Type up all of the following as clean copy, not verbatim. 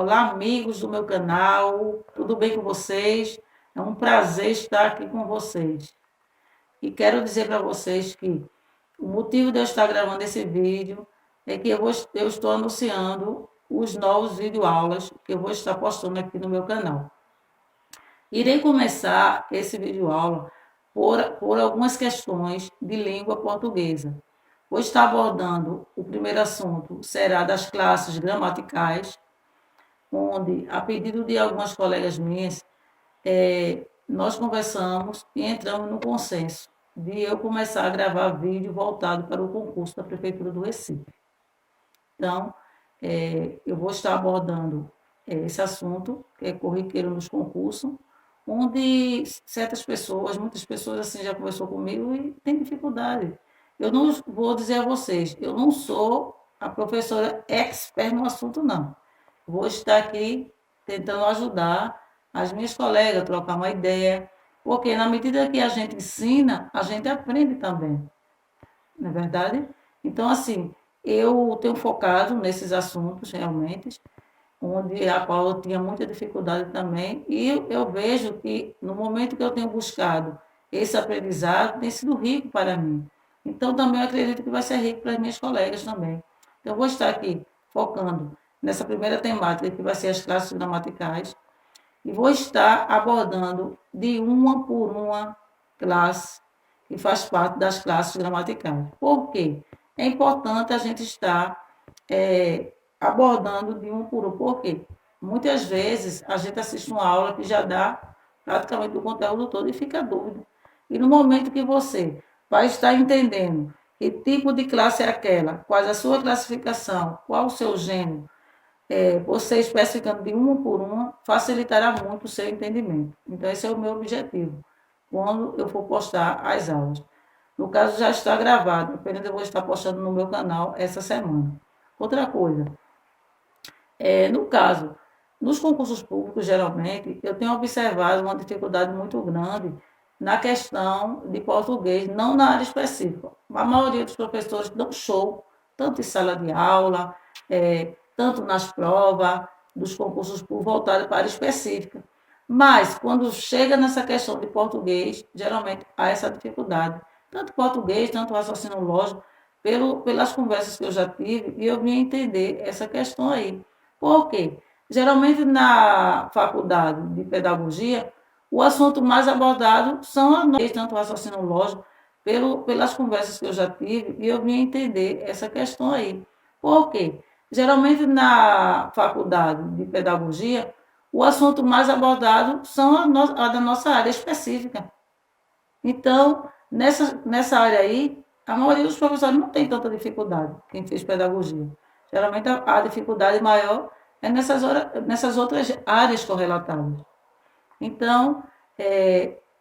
Olá, amigos do meu canal, tudo bem com vocês? É um prazer estar aqui com vocês. E quero dizer para vocês que o motivo de eu estar gravando esse vídeo é que eu estou anunciando os novos videoaulas que eu vou estar postando aqui no meu canal. Irei começar esse videoaula por algumas questões de língua portuguesa. Vou estar abordando o primeiro assunto, será das classes gramaticais, onde, a pedido de algumas colegas minhas, nós conversamos e entramos no consenso de eu começar a gravar vídeo voltado para o concurso da Prefeitura do Recife. Então, eu vou estar abordando esse assunto, que é corriqueiro nos concursos, onde certas pessoas, muitas pessoas assim já conversou comigo e tem dificuldade. Eu não vou dizer a vocês, eu não sou a professora expert no assunto, não. Vou estar aqui tentando ajudar as minhas colegas, trocar uma ideia, porque na medida que a gente ensina, a gente aprende também, não é verdade? Então, assim, eu tenho focado nesses assuntos realmente, onde a qual eu tinha muita dificuldade também, e eu vejo que no momento que eu tenho buscado esse aprendizado, tem sido rico para mim. Então, também eu acredito que vai ser rico para as minhas colegas também. Então, eu vou estar aqui focando nessa primeira temática, que vai ser as classes gramaticais, e vou estar abordando de uma por uma classe que faz parte das classes gramaticais. Por quê? É importante a gente estar abordando de um por um. Por quê? Muitas vezes a gente assiste uma aula que já dá praticamente o conteúdo todo e fica dúvida. E no momento que você vai estar entendendo que tipo de classe é aquela, qual a sua classificação, qual o seu gênero, você especificando de uma por uma, facilitará muito o seu entendimento. Então, esse é o meu objetivo, quando eu for postar as aulas. No caso, já está gravado, apenas eu vou estar postando no meu canal essa semana. Outra coisa, no caso, nos concursos públicos, geralmente, eu tenho observado uma dificuldade muito grande na questão de português, não na área específica. A maioria dos professores dão show, tanto em sala de aula, tanto nas provas dos concursos públicos voltados para a área específica. Mas, quando chega nessa questão de português, geralmente há essa dificuldade. Tanto português, tanto raciocínio lógico, pelas conversas que eu já tive, e eu vim entender essa questão aí. Por quê? Geralmente na faculdade de pedagogia, o assunto mais abordado são as noções, tanto o raciocínio lógico, pelas conversas que eu já tive, e eu vim entender essa questão aí. Por quê? Geralmente na faculdade de pedagogia, o assunto mais abordado são a da nossa área específica. Então, nessa área aí, a maioria dos professores não tem tanta dificuldade, quem fez pedagogia. Geralmente a dificuldade maior é nessas outras áreas correlatadas. Então,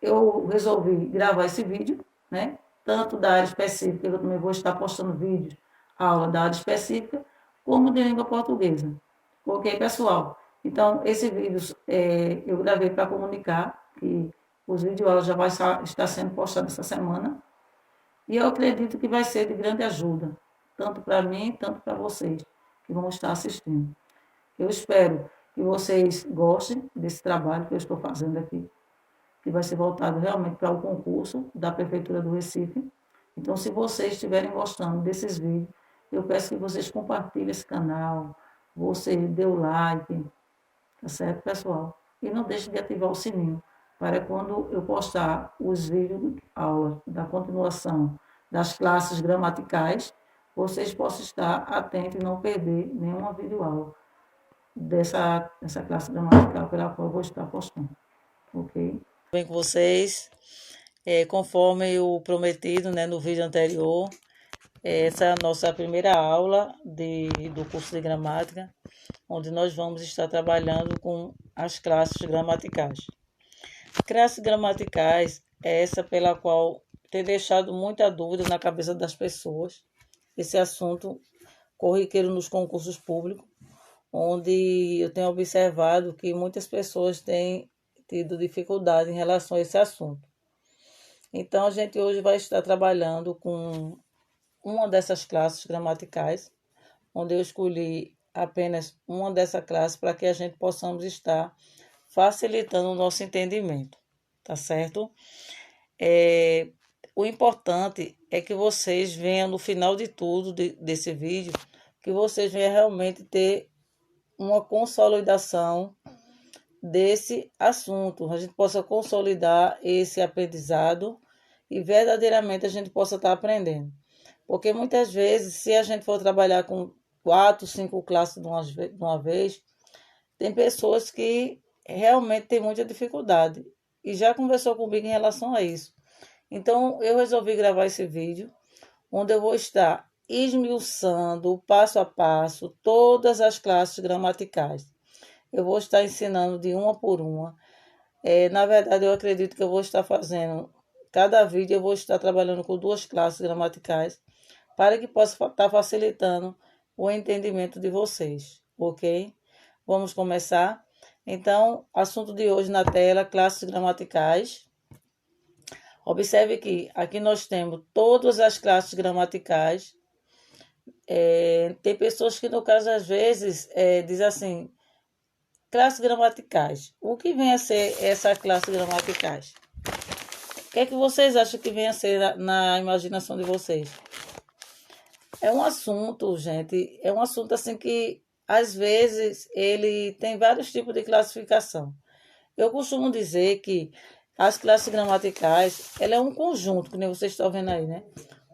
eu resolvi gravar esse vídeo, né? Tanto da área específica, eu também vou estar postando vídeos, aula da área específica, como de língua portuguesa. Ok, pessoal? Então, esse vídeo eu gravei para comunicar que os vídeos já vai estar sendo postados essa semana. E eu acredito que vai ser de grande ajuda, tanto para mim, tanto para vocês que vão estar assistindo. Eu espero que vocês gostem desse trabalho que eu estou fazendo aqui, que vai ser voltado realmente para o concurso da Prefeitura do Recife. Então, se vocês estiverem gostando desses vídeos, eu peço que vocês compartilhem esse canal, você dê o like, tá certo, pessoal? E não deixe de ativar o sininho, para quando eu postar os vídeos aula da continuação das classes gramaticais, vocês possam estar atentos e não perder nenhuma videoaula dessa classe gramatical pela qual eu vou estar postando. Ok? Bem com vocês, conforme o prometido, né, no vídeo anterior, essa é a nossa primeira aula do curso de gramática, onde nós vamos estar trabalhando com as classes gramaticais. Classes gramaticais é essa pela qual tem deixado muita dúvida na cabeça das pessoas, esse assunto corriqueiro nos concursos públicos, onde eu tenho observado que muitas pessoas têm tido dificuldade em relação a esse assunto. Então, a gente hoje vai estar trabalhando com uma dessas classes gramaticais, onde eu escolhi apenas uma dessa classe para que a gente possamos estar facilitando o nosso entendimento, tá certo? O importante é que vocês venham no final de tudo desse vídeo, que vocês venham realmente ter uma consolidação desse assunto, a gente possa consolidar esse aprendizado e verdadeiramente a gente possa estar aprendendo. Porque muitas vezes, se a gente for trabalhar com 4, 5 classes de uma vez, tem pessoas que realmente têm muita dificuldade e já conversou comigo em relação a isso. Então, eu resolvi gravar esse vídeo, onde eu vou estar esmiuçando, passo a passo, todas as classes gramaticais. Eu vou estar ensinando de uma por uma. Na verdade, eu acredito que eu vou estar fazendo, cada vídeo eu vou estar trabalhando com 2 classes gramaticais, para que possa estar facilitando o entendimento de vocês, ok? Vamos começar? Então, assunto de hoje na tela, classes gramaticais. Observe que aqui nós temos todas as classes gramaticais. Tem pessoas que, no caso, às vezes, diz assim, classes gramaticais. O que vem a ser essa classe gramaticais? O que é que vocês acham que vem a ser na imaginação de vocês? É um assunto, gente, é um assunto assim que, às vezes, ele tem vários tipos de classificação. Eu costumo dizer que as classes gramaticais, ela é um conjunto, que nem vocês estão vendo aí, né?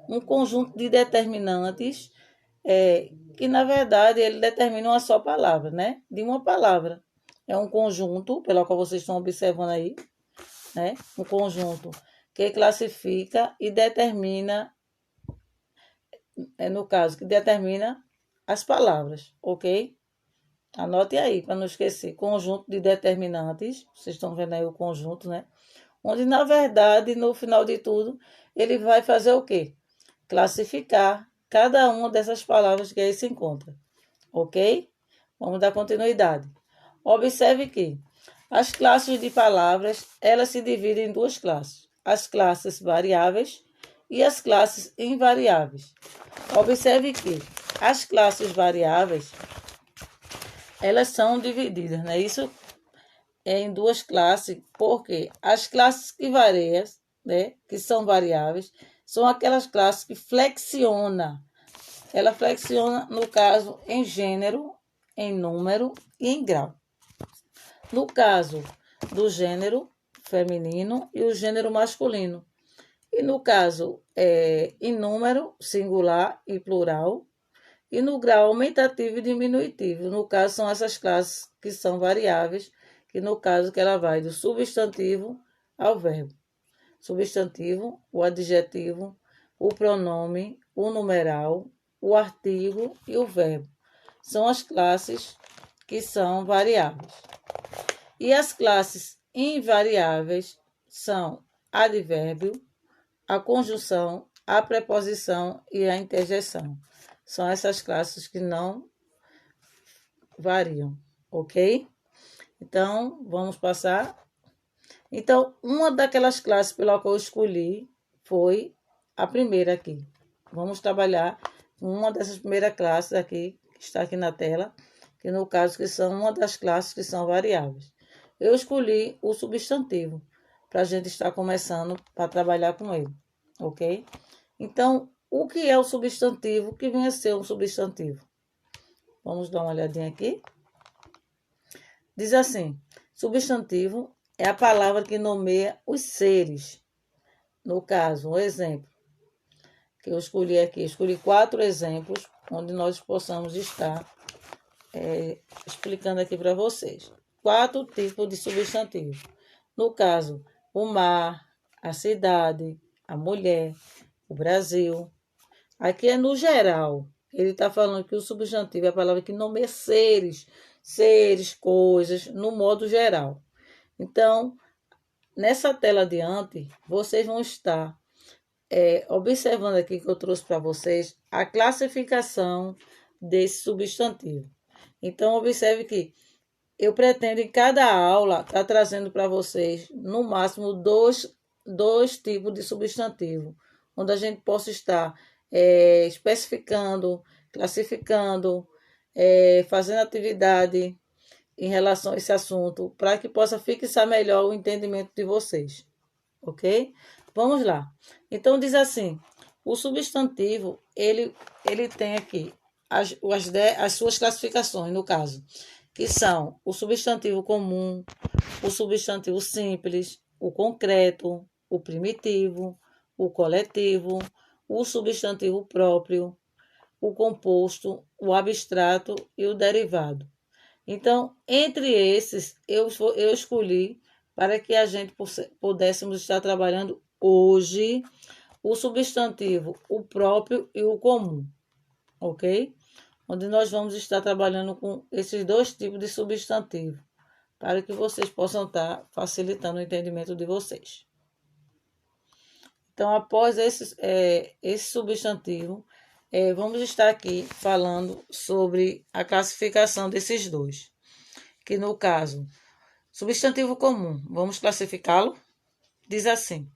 Um conjunto de determinantes, que, na verdade, ele determina uma só palavra, né? De uma palavra. É um conjunto, pelo qual vocês estão observando aí, né? Um conjunto que classifica e determina, no caso, que determina as palavras, ok? Anote aí, para não esquecer. Conjunto de determinantes, vocês estão vendo aí o conjunto, né? Onde, na verdade, no final de tudo, ele vai fazer o quê? Classificar cada uma dessas palavras que aí se encontra, ok? Vamos dar continuidade. Observe que as classes de palavras, elas se dividem em 2 classes. As classes variáveis e as classes invariáveis. Observe que as classes variáveis, elas são divididas, né? Isso em 2 classes, porque as classes que variam, né, que são variáveis, são aquelas classes que flexiona. Ela flexiona, no caso, em gênero, em número e em grau. No caso do gênero feminino e o gênero masculino. E no caso, em número, singular e plural. E no grau aumentativo e diminutivo. No caso, são essas classes que são variáveis, que no caso que ela vai do substantivo ao verbo. Substantivo, o adjetivo, o pronome, o numeral, o artigo e o verbo. São as classes que são variáveis. E as classes invariáveis são advérbio, a conjunção, a preposição e a interjeição. São essas classes que não variam, ok? Então, vamos passar. Então, uma daquelas classes pela qual eu escolhi foi a primeira aqui. Vamos trabalhar com uma dessas primeiras classes aqui, que está aqui na tela, que no caso que são uma das classes que são variáveis. Eu escolhi o substantivo, para a gente estar começando para trabalhar com ele, ok? Então, o que é o substantivo? O que vem a ser um substantivo? Vamos dar uma olhadinha aqui. Diz assim, substantivo é a palavra que nomeia os seres. No caso, um exemplo que eu escolhi aqui. Escolhi 4 exemplos onde nós possamos estar explicando aqui para vocês. 4 tipos de substantivo. No caso, o mar, a cidade, a mulher, o Brasil. Aqui é no geral. Ele está falando que o substantivo é a palavra que nomeia seres, coisas, no modo geral. Então, nessa tela adiante, vocês vão estar observando aqui que eu trouxe para vocês a classificação desse substantivo. Então, observe que eu pretendo em cada aula estar trazendo para vocês, no máximo, dois tipos de substantivo, onde a gente possa estar especificando, classificando, fazendo atividade em relação a esse assunto, para que possa fixar melhor o entendimento de vocês, ok? Vamos lá. Então, diz assim, o substantivo, ele tem aqui as suas classificações, no caso, que são o substantivo comum, o substantivo simples, o concreto, o primitivo, o coletivo, o substantivo próprio, o composto, o abstrato e o derivado. Então, entre esses, eu escolhi para que a gente pudéssemos estar trabalhando hoje o substantivo, o próprio e o comum, ok? Onde nós vamos estar trabalhando com esses dois tipos de substantivo, para que vocês possam estar facilitando o entendimento de vocês. Então, após esse substantivo, vamos estar aqui falando sobre a classificação desses dois. Que no caso, substantivo comum, vamos classificá-lo? Diz assim: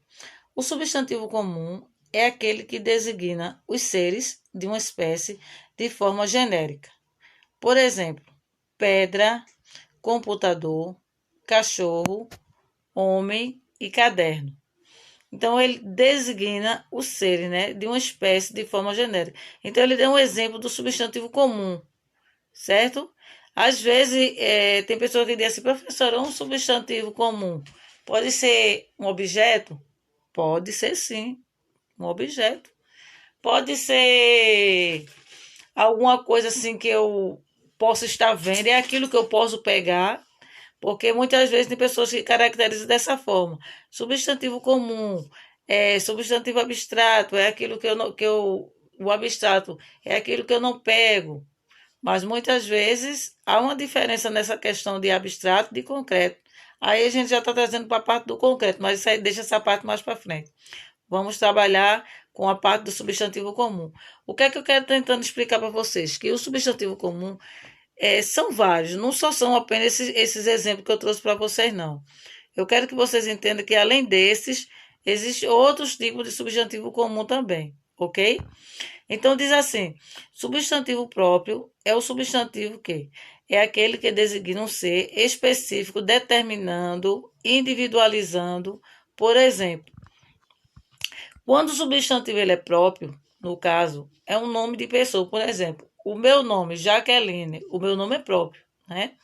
o substantivo comum é aquele que designa os seres de uma espécie de forma genérica. Por exemplo, pedra, computador, cachorro, homem e caderno. Então, ele designa os seres, né, de uma espécie de forma genérica. Então, ele deu um exemplo do substantivo comum, certo? Às vezes, tem pessoas que dizem assim, professor, um substantivo comum pode ser um objeto? Pode ser, sim, um objeto. Pode ser alguma coisa assim que eu posso estar vendo, é aquilo que eu posso pegar, porque muitas vezes tem pessoas que caracterizam dessa forma. Substantivo comum, substantivo abstrato, é aquilo que eu não, o abstrato é aquilo que eu não pego. Mas muitas vezes há uma diferença nessa questão de abstrato e de concreto. Aí a gente já está trazendo para a parte do concreto, mas isso aí deixa essa parte mais para frente. Vamos trabalhar com a parte do substantivo comum. O que é que eu quero tentando explicar para vocês? Que o substantivo comum são vários, não só são apenas esses exemplos que eu trouxe para vocês, não. Eu quero que vocês entendam que, além desses, existem outros tipos de substantivo comum também, ok? Então, diz assim, substantivo próprio é o substantivo que é aquele que designa um ser específico, determinando, individualizando. Por exemplo, quando o substantivo ele é próprio, no caso, é um nome de pessoa. Por exemplo, o meu nome, Jaqueline, o meu nome é próprio, né?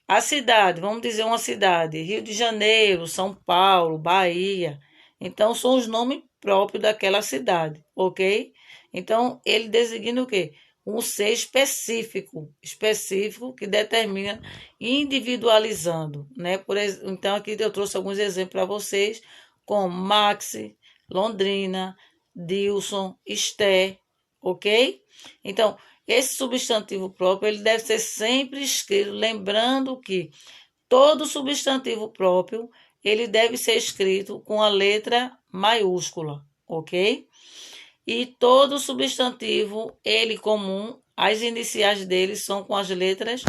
A cidade, vamos dizer uma cidade, Rio de Janeiro, São Paulo, Bahia. Então, são os nomes próprios daquela cidade, ok? Então, ele designa o quê? Um ser específico que determina individualizando, né? Então, aqui eu trouxe alguns exemplos para vocês, como Maxi, Londrina, Dilson, Esté, ok? Então, esse substantivo próprio ele deve ser sempre escrito, lembrando que todo substantivo próprio ele deve ser escrito com a letra maiúscula, ok? E todo substantivo, ele comum, as iniciais dele são com as letras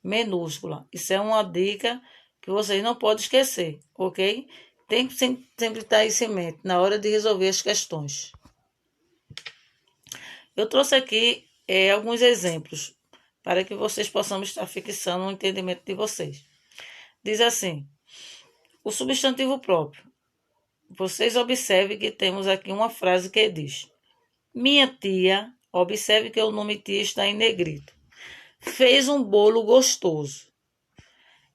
minúsculas. Isso é uma dica que vocês não podem esquecer, ok? Tem que sempre estar isso em mente na hora de resolver as questões. Eu trouxe aqui alguns exemplos para que vocês possam estar fixando o entendimento de vocês. Diz assim, o substantivo próprio. Vocês observem que temos aqui uma frase que diz: minha tia, observe que o nome tia está em negrito, fez um bolo gostoso.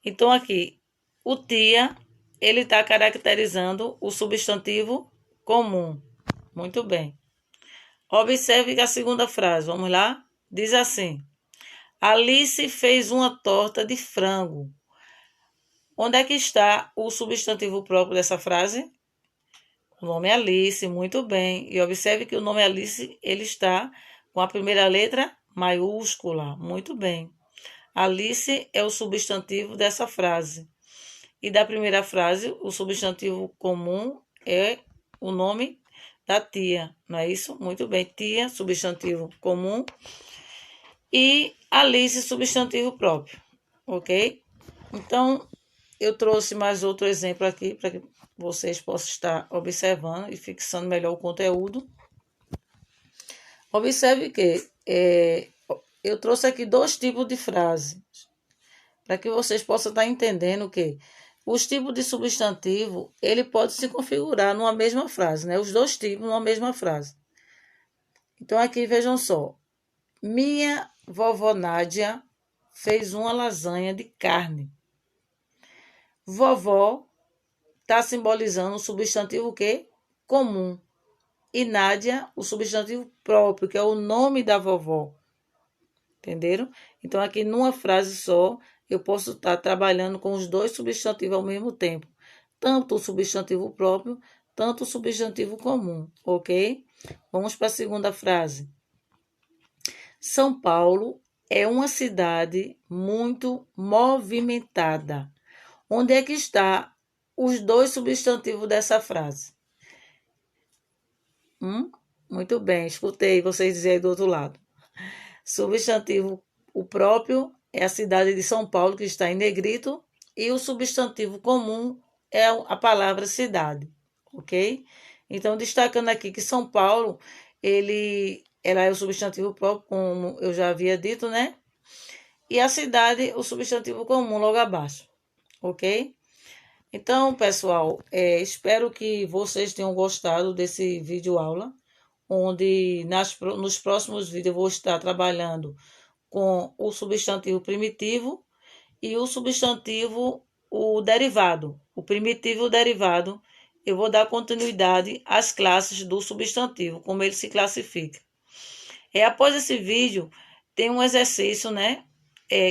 Então aqui, o tia, ele está caracterizando o substantivo comum. Muito bem. Observe que a segunda frase, vamos lá? Diz assim: Alice fez uma torta de frango. Onde é que está o substantivo próprio dessa frase? O nome é Alice, muito bem. E observe que o nome Alice, ele está com a primeira letra maiúscula, muito bem. Alice é o substantivo dessa frase. E da primeira frase, o substantivo comum é o nome da tia, não é isso? Muito bem, tia, substantivo comum. E Alice, substantivo próprio, ok? Então, eu trouxe mais outro exemplo aqui para que vocês possam estar observando e fixando melhor o conteúdo. Observe que eu trouxe aqui 2 tipos de frases, para que vocês possam estar entendendo que os tipos de substantivo, ele pode se configurar numa mesma frase, né? Os 2 tipos numa mesma frase. Então, aqui, vejam só. Minha vovó Nádia fez uma lasanha de carne. Vovó está simbolizando o substantivo o quê? Comum. E Nádia, o substantivo próprio, que é o nome da vovó. Entenderam? Então, aqui numa frase só, eu posso estar trabalhando com os 2 substantivos ao mesmo tempo. Tanto o substantivo próprio, tanto o substantivo comum, ok? Vamos para a segunda frase. São Paulo é uma cidade muito movimentada. Onde é que está os 2 substantivos dessa frase? Muito bem, escutei vocês dizerem do outro lado. Substantivo, o próprio, é a cidade de São Paulo, que está em negrito, e o substantivo comum é a palavra cidade, ok? Então, destacando aqui que São Paulo, ela é o substantivo próprio, como eu já havia dito, né? E a cidade, o substantivo comum, logo abaixo, ok? Então, pessoal, espero que vocês tenham gostado desse vídeo aula, onde nos próximos vídeos eu vou estar trabalhando com o substantivo primitivo e o substantivo, o derivado. O primitivo e o derivado, eu vou dar continuidade às classes do substantivo, como ele se classifica. Após esse vídeo, tem um exercício, né,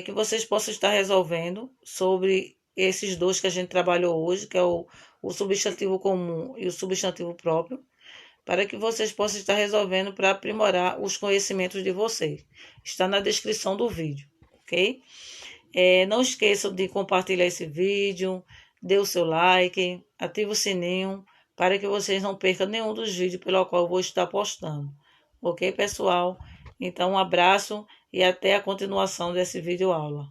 que vocês possam estar resolvendo sobre esses 2 que a gente trabalhou hoje, que é o substantivo comum e o substantivo próprio, para que vocês possam estar resolvendo para aprimorar os conhecimentos de vocês. Está na descrição do vídeo, ok? Não esqueçam de compartilhar esse vídeo, dê o seu like, ative o sininho, para que vocês não percam nenhum dos vídeos pelo qual eu vou estar postando. Ok, pessoal? Então, um abraço e até a continuação desse vídeo aula.